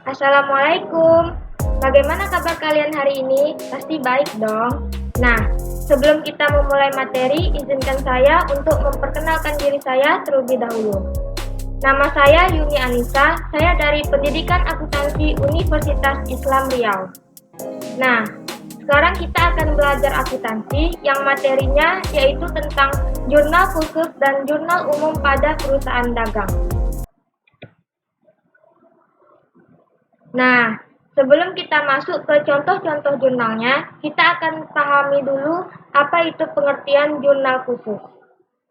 Assalamualaikum. Bagaimana kabar kalian hari ini? Pasti baik dong. Nah, sebelum kita memulai materi, izinkan saya untuk memperkenalkan diri saya terlebih dahulu. Nama saya Yuni Anissa, saya dari Pendidikan Akuntansi Universitas Islam Riau. Nah, sekarang kita akan belajar akuntansi yang materinya yaitu tentang jurnal khusus dan jurnal umum pada perusahaan dagang. Nah, sebelum kita masuk ke contoh-contoh jurnalnya, kita akan pahami dulu apa itu pengertian jurnal khusus.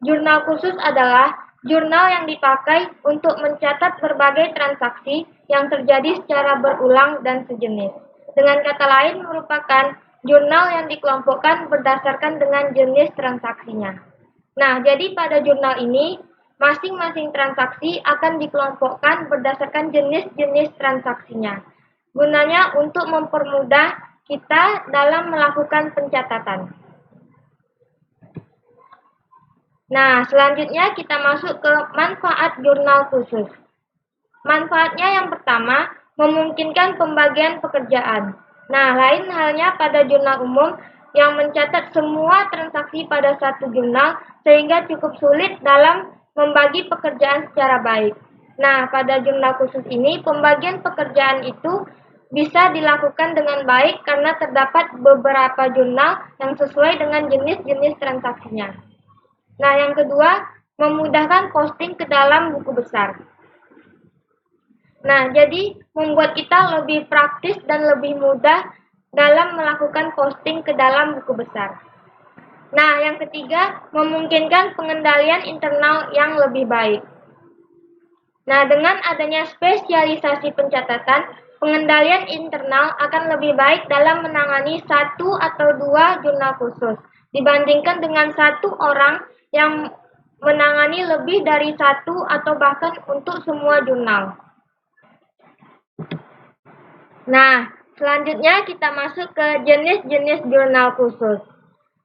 Jurnal khusus adalah jurnal yang dipakai untuk mencatat berbagai transaksi yang terjadi secara berulang dan sejenis. Dengan kata lain, merupakan jurnal yang dikelompokkan berdasarkan dengan jenis transaksinya. Nah, jadi pada jurnal ini, masing-masing transaksi akan dikelompokkan berdasarkan jenis-jenis transaksinya. Gunanya untuk mempermudah kita dalam melakukan pencatatan. Nah, selanjutnya kita masuk ke manfaat jurnal khusus. Manfaatnya yang pertama, memungkinkan pembagian pekerjaan. Nah, lain halnya pada jurnal umum yang mencatat semua transaksi pada satu jurnal sehingga cukup sulit dalam membagi pekerjaan secara baik. Nah, pada jurnal khusus ini, pembagian pekerjaan itu bisa dilakukan dengan baik karena terdapat beberapa jurnal yang sesuai dengan jenis-jenis transaksinya. Nah, yang kedua, memudahkan posting ke dalam buku besar. Nah, jadi membuat kita lebih praktis dan lebih mudah dalam melakukan posting ke dalam buku besar. Nah, yang ketiga, memungkinkan pengendalian internal yang lebih baik. Nah, dengan adanya spesialisasi pencatatan, pengendalian internal akan lebih baik dalam menangani satu atau dua jurnal khusus, dibandingkan dengan satu orang yang menangani lebih dari satu atau bahkan untuk semua jurnal. Nah, selanjutnya kita masuk ke jenis-jenis jurnal khusus.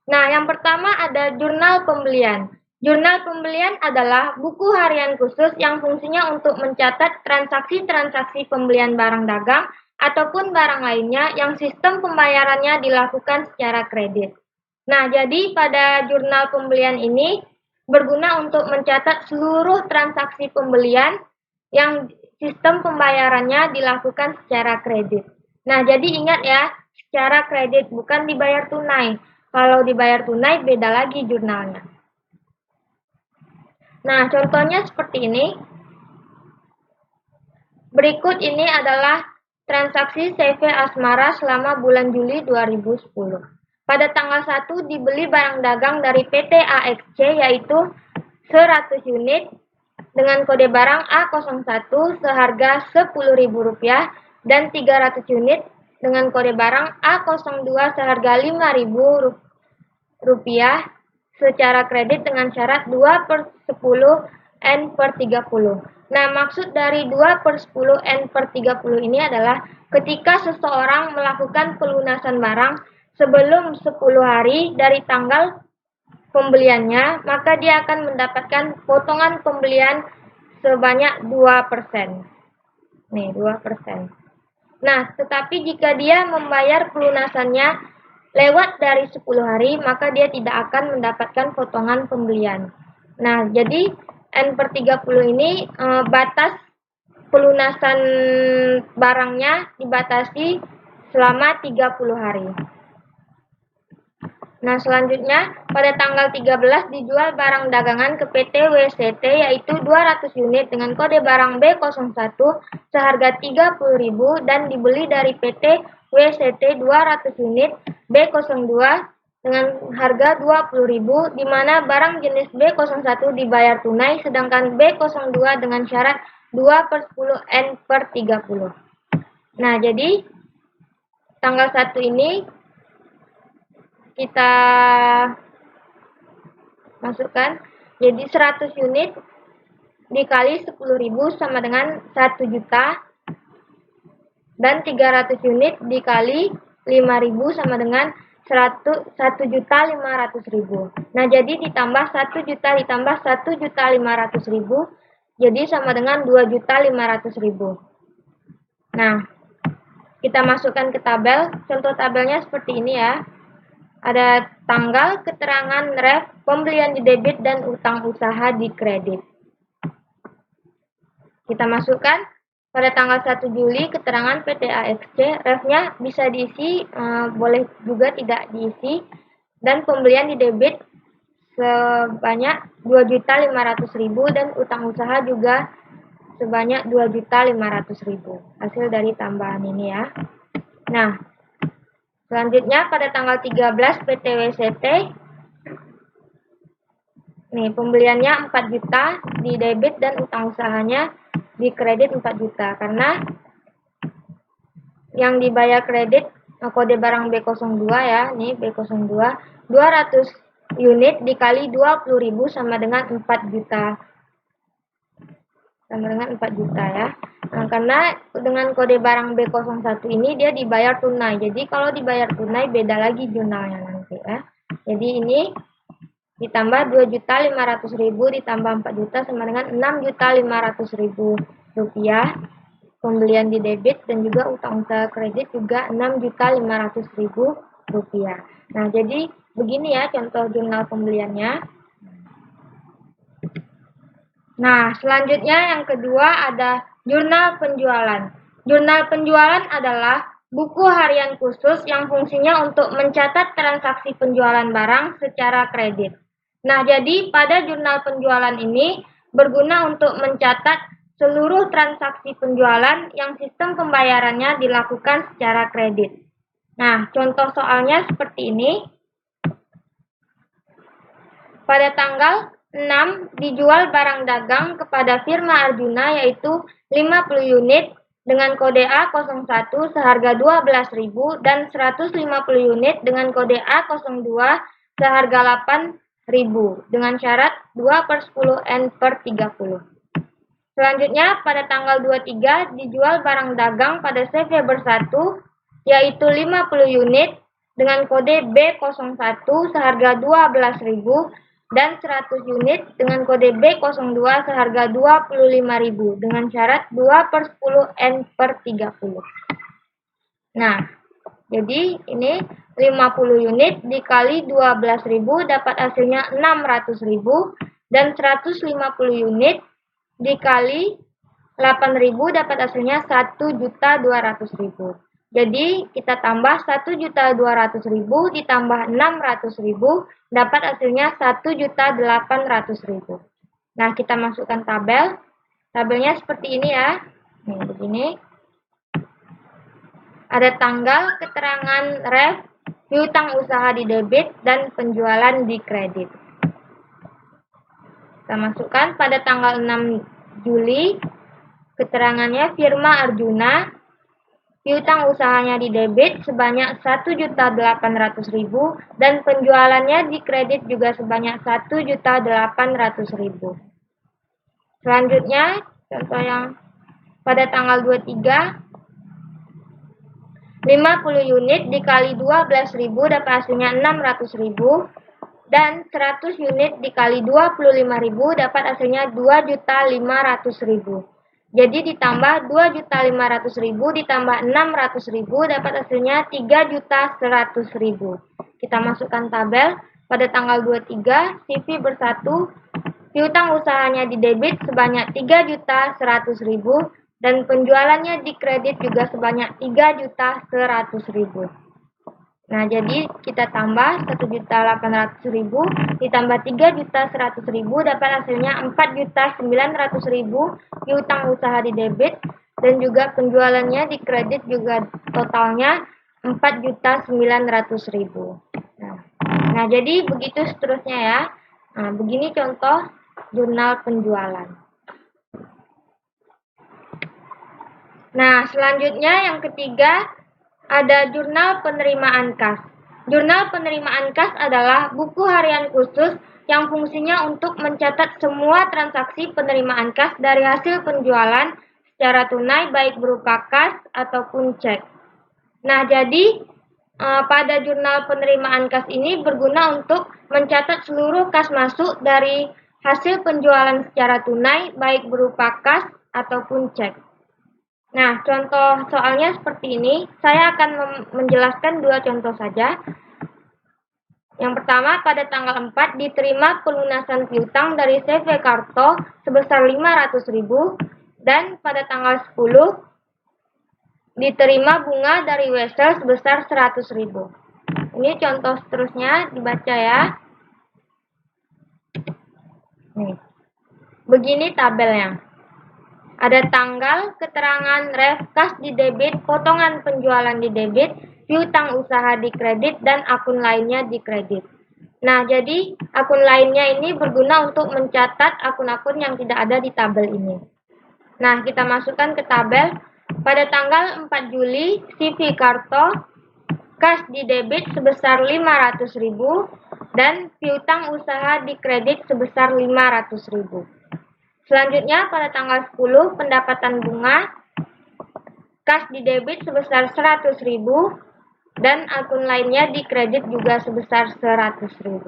Nah, yang pertama ada jurnal pembelian. Jurnal pembelian adalah buku harian khusus yang fungsinya untuk mencatat transaksi-transaksi pembelian barang dagang ataupun barang lainnya yang sistem pembayarannya dilakukan secara kredit. Nah, jadi pada jurnal pembelian ini berguna untuk mencatat seluruh transaksi pembelian yang sistem pembayarannya dilakukan secara kredit. Nah, jadi ingat ya, secara kredit bukan dibayar tunai. Kalau dibayar tunai, beda lagi jurnalnya. Nah, contohnya seperti ini. Berikut ini adalah transaksi CV Asmara selama bulan Juli 2010. Pada tanggal 1 dibeli barang dagang dari PT AXC yaitu 100 unit dengan kode barang A01 seharga Rp10.000 dan 300 unit dengan kode barang A02 seharga Rp5.000 secara kredit dengan syarat 2/10 N/30. Nah, maksud dari 2/10 N/30 ini adalah ketika seseorang melakukan pelunasan barang sebelum 10 hari dari tanggal pembeliannya, maka dia akan mendapatkan potongan pembelian sebanyak 2%. Nih, 2%. Nah, tetapi jika dia membayar pelunasannya lewat dari 10 hari, maka dia tidak akan mendapatkan potongan pembelian. Nah, jadi N/30 ini batas pelunasan barangnya dibatasi selama 30 hari. Nah, selanjutnya pada tanggal 13 dijual barang dagangan ke PT WCT yaitu 200 unit dengan kode barang B01 seharga Rp30.000 dan dibeli dari PT WCT 200 unit B02 dengan harga Rp20.000 di mana barang jenis B01 dibayar tunai sedangkan B02 dengan syarat 2/10 N/30. Nah, jadi tanggal 1 ini kita masukkan jadi 100 unit dikali 10.000 sama dengan 1 juta dan 300 unit dikali 5.000 sama dengan 1.500.000. Nah, jadi ditambah 1 juta ditambah 1.500.000, jadi sama dengan 2.500.000. Nah, kita masukkan ke tabel. Contoh tabelnya seperti ini ya. Ada tanggal, keterangan ref, pembelian di debit, dan utang usaha di kredit. Kita masukkan pada tanggal 1 Juli keterangan PT AXC, refnya bisa diisi, boleh juga tidak diisi, dan pembelian di debit sebanyak 2.500.000 dan utang usaha juga sebanyak 2.500.000. Hasil dari tambahan ini ya. Nah, selanjutnya pada tanggal 13 PT WCT, nih pembeliannya 4 juta di debit dan utang usahanya di kredit 4 juta, karena yang dibayar kredit kode barang B02 ya, nih B02 200 unit dikali 20.000 sama dengan 4 juta. Sama dengan 4 juta ya. Nah, karena dengan kode barang B01 ini dia dibayar tunai. Jadi kalau dibayar tunai beda lagi jurnalnya nanti ya. Jadi ini ditambah 2.500.000 ditambah 4 juta sama dengan 6.500.000 rupiah. Pembelian di debit dan juga utang usaha kredit juga 6.500.000 rupiah. Nah, jadi begini ya contoh jurnal pembeliannya. Nah, selanjutnya yang kedua ada jurnal penjualan. Jurnal penjualan adalah buku harian khusus yang fungsinya untuk mencatat transaksi penjualan barang secara kredit. Nah, jadi pada jurnal penjualan ini berguna untuk mencatat seluruh transaksi penjualan yang sistem pembayarannya dilakukan secara kredit. Nah, contoh soalnya seperti ini. Pada tanggal 6 dijual barang dagang kepada firma Arjuna yaitu 50 unit dengan kode A01 seharga 12.000 dan 150 unit dengan kode A02 seharga 8.000 dengan syarat 2/10N/30. Selanjutnya pada tanggal 23 dijual barang dagang pada September 1 yaitu 50 unit dengan kode B01 seharga 12.000 dan 100 unit dengan kode B02 seharga 25.000 dengan syarat 2/10N/30. Nah, jadi ini 50 unit dikali 12.000 dapat hasilnya 600.000 dan 150 unit dikali 8.000 dapat hasilnya 1.200.000. Jadi kita tambah 1.200.000 ditambah 600.000 dapat hasilnya 1.800.000. Nah, kita masukkan tabel. Tabelnya seperti ini ya. Nih, begini. Ada tanggal, keterangan ref, piutang usaha di debit, dan penjualan di kredit. Kita masukkan pada tanggal 6 Juli, keterangannya firma Arjuna, piutang usahanya di debit sebanyak 1.800.000 dan penjualannya di kredit juga sebanyak 1.800.000. Selanjutnya, contoh yang pada tanggal 23, 50 unit dikali 12.000 dapat hasilnya 600.000 dan 100 unit dikali 25.000 dapat hasilnya 2.500.000. Jadi ditambah 2.500.000 ditambah 600.000 dapat hasilnya 3.100.000. Kita masukkan tabel. Pada tanggal 23, CV bersatu, piutang usahanya di debit sebanyak 3.100.000 dan penjualannya di kredit juga sebanyak 3.100.000. Nah, jadi kita tambah 1.800.000 ditambah 3.100.000 dapat hasilnya 4.900.000 piutang usaha di debit dan juga penjualannya di kredit juga totalnya 4.900.000. Nah, jadi begitu seterusnya ya. Nah, begini contoh jurnal penjualan. Nah, selanjutnya yang ketiga ada jurnal penerimaan kas. Jurnal penerimaan kas adalah buku harian khusus yang fungsinya untuk mencatat semua transaksi penerimaan kas dari hasil penjualan secara tunai baik berupa kas ataupun cek. Nah, jadi pada jurnal penerimaan kas ini berguna untuk mencatat seluruh kas masuk dari hasil penjualan secara tunai, baik berupa kas ataupun cek. Nah, contoh soalnya seperti ini. Saya akan menjelaskan dua contoh saja. Yang pertama, pada tanggal 4 diterima pelunasan piutang dari CV Karto sebesar 500.000 dan pada tanggal 10 diterima bunga dari Wesel sebesar 100.000. Ini contoh seterusnya, dibaca ya. Nih. Begini tabelnya. Ada tanggal, keterangan, ref, kas di debit, potongan penjualan di debit, piutang usaha di kredit, dan akun lainnya di kredit. Nah, jadi akun lainnya ini berguna untuk mencatat akun-akun yang tidak ada di tabel ini. Nah, kita masukkan ke tabel. Pada tanggal 4 Juli, CV Karto, kas di debit sebesar 500.000 dan piutang usaha di kredit sebesar 500.000. Selanjutnya, pada tanggal 10, pendapatan bunga, kas di debit sebesar 100.000 dan akun lainnya di kredit juga sebesar 100.000.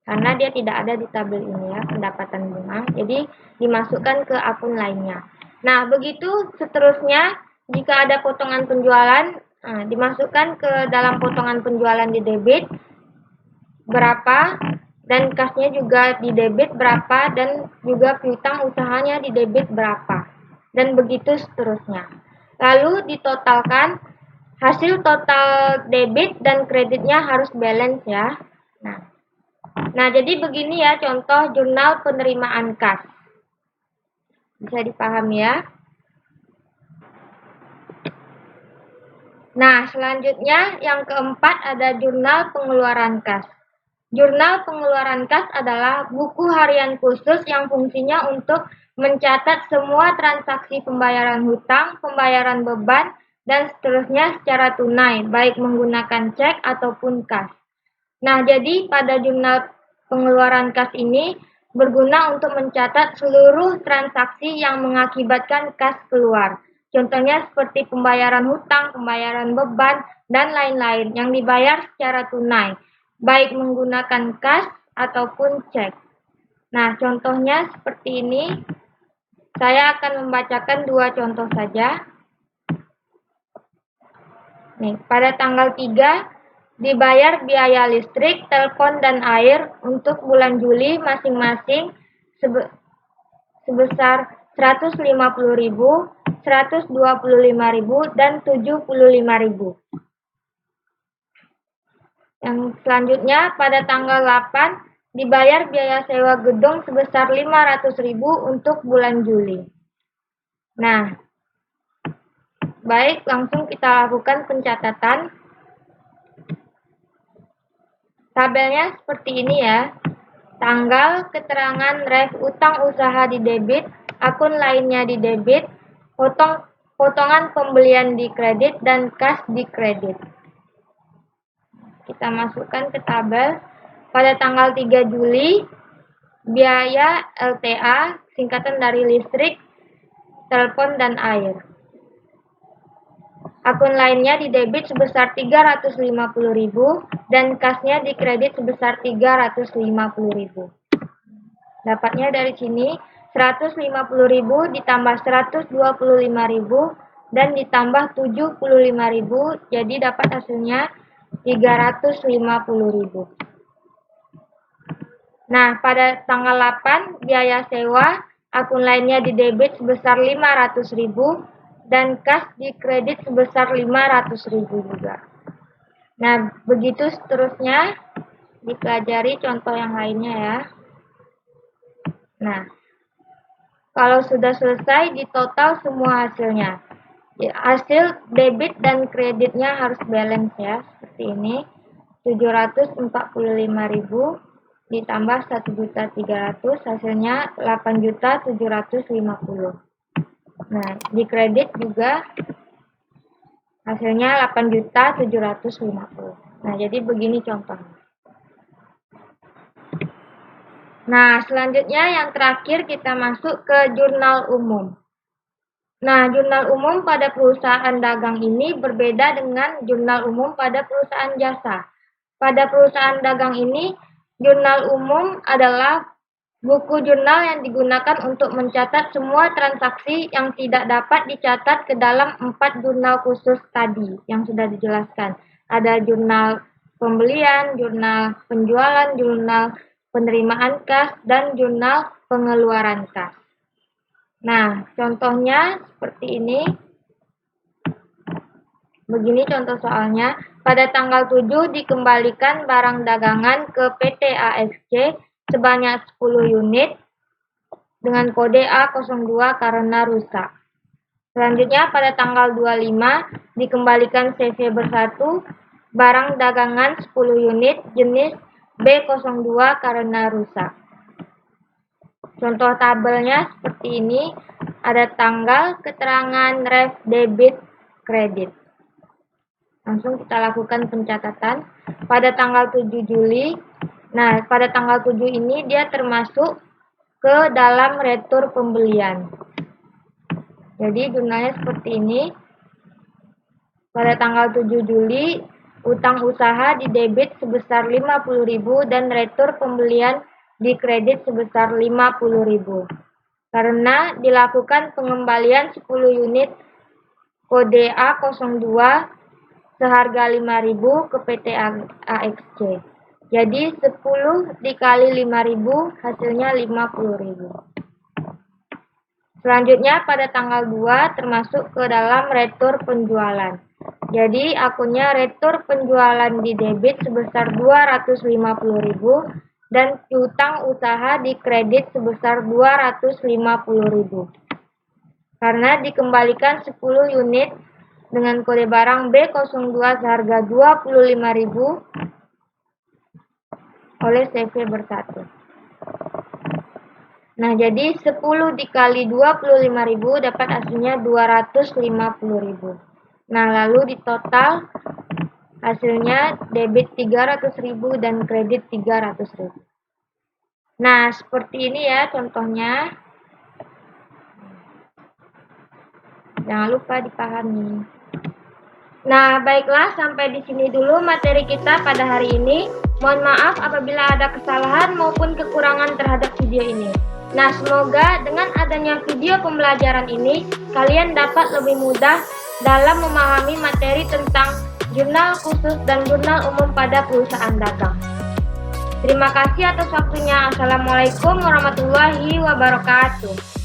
Karena dia tidak ada di tabel ini ya, pendapatan bunga. Jadi, dimasukkan ke akun lainnya. Nah, begitu seterusnya, jika ada potongan penjualan, dimasukkan ke dalam potongan penjualan di debit, berapa, dan kasnya juga di debit berapa, dan juga piutang usahanya di debit berapa, dan begitu seterusnya. Lalu ditotalkan, hasil total debit dan kreditnya harus balance ya. Nah, jadi begini ya contoh jurnal penerimaan kas. Bisa dipahami ya. Nah, selanjutnya yang keempat ada jurnal pengeluaran kas. Jurnal pengeluaran kas adalah buku harian khusus yang fungsinya untuk mencatat semua transaksi pembayaran hutang, pembayaran beban, dan seterusnya secara tunai, baik menggunakan cek ataupun kas. Nah, jadi pada jurnal pengeluaran kas ini berguna untuk mencatat seluruh transaksi yang mengakibatkan kas keluar. Contohnya seperti pembayaran hutang, pembayaran beban, dan lain-lain yang dibayar secara tunai, baik menggunakan kas ataupun cek. Nah, contohnya seperti ini. Saya akan membacakan dua contoh saja. Nih, pada tanggal 3 dibayar biaya listrik, telepon, dan air untuk bulan Juli masing-masing sebesar 150.000, 125.000, dan 75.000. Yang selanjutnya, pada tanggal 8 dibayar biaya sewa gedung sebesar 500.000 untuk bulan Juli. Nah, baik, langsung kita lakukan pencatatan. Tabelnya seperti ini ya. Tanggal, keterangan, ref, utang usaha di debit, akun lainnya di debit, potongan pembelian di kredit, dan kas di kredit. Kita masukkan ke tabel. Pada tanggal 3 Juli, biaya LTA, singkatan dari listrik, telepon, dan air. Akun lainnya di debit sebesar 350.000 dan kasnya di kredit sebesar 350.000. Dapatnya dari sini 150.000 ditambah 125.000 dan ditambah 75.000, jadi dapat hasilnya 350.000. Nah, pada tanggal 8 biaya sewa, akun lainnya di debit sebesar 500.000 dan kas di kredit sebesar 500.000 juga. Nah, begitu seterusnya, dipelajari contoh yang lainnya ya. Nah, kalau sudah selesai, ditotal semua hasilnya. Hasil debit dan kreditnya harus balance ya, seperti ini. 745.000 ditambah 1.300.000, hasilnya 8.750.000. Nah, di kredit juga hasilnya 8.750.000. Nah, jadi begini contohnya. Nah, selanjutnya yang terakhir kita masuk ke jurnal umum. Nah, jurnal umum pada perusahaan dagang ini berbeda dengan jurnal umum pada perusahaan jasa. Pada perusahaan dagang ini, jurnal umum adalah buku jurnal yang digunakan untuk mencatat semua transaksi yang tidak dapat dicatat ke dalam 4 jurnal khusus tadi yang sudah dijelaskan. Ada jurnal pembelian, jurnal penjualan, jurnal penerimaan kas, dan jurnal pengeluaran kas. Nah, contohnya seperti ini. Begini contoh soalnya. Pada tanggal 7 dikembalikan barang dagangan ke PT AXC sebanyak 10 unit dengan kode A02 karena rusak. Selanjutnya pada tanggal 25 dikembalikan CV bersatu barang dagangan 10 unit jenis B02 karena rusak. Contoh tabelnya seperti ini, ada tanggal, keterangan, ref, debit, kredit. Langsung kita lakukan pencatatan. Pada tanggal 7 Juli, nah pada tanggal 7 ini dia termasuk ke dalam retur pembelian. Jadi jurnalnya seperti ini. Pada tanggal 7 Juli, utang usaha didebit sebesar 50.000 dan retur pembelian di kredit sebesar 50.000 karena dilakukan pengembalian 10 unit kode A02 seharga 5.000 ke PT AXC. Jadi 10 dikali 5.000 hasilnya 50.000. Selanjutnya pada tanggal 2 termasuk ke dalam retur penjualan. Jadi akunnya retur penjualan didebit sebesar 250.000 dan piutang usaha dikredit sebesar 250.000. Karena dikembalikan 10 unit dengan kode barang B02 seharga 25.000 oleh CV bersatu. Nah, jadi 10 dikali 25.000 dapat hasilnya 250.000. Nah, lalu di total hasilnya debit 300.000 dan kredit 300.000. Nah, seperti ini ya contohnya. Jangan lupa dipahami. Nah, baiklah sampai di sini dulu materi kita pada hari ini. Mohon maaf apabila ada kesalahan maupun kekurangan terhadap video ini. Nah, semoga dengan adanya video pembelajaran ini, kalian dapat lebih mudah dalam memahami materi tentang jurnal khusus dan jurnal umum pada perusahaan dagang. Terima kasih atas waktunya. Assalamualaikum warahmatullahi wabarakatuh.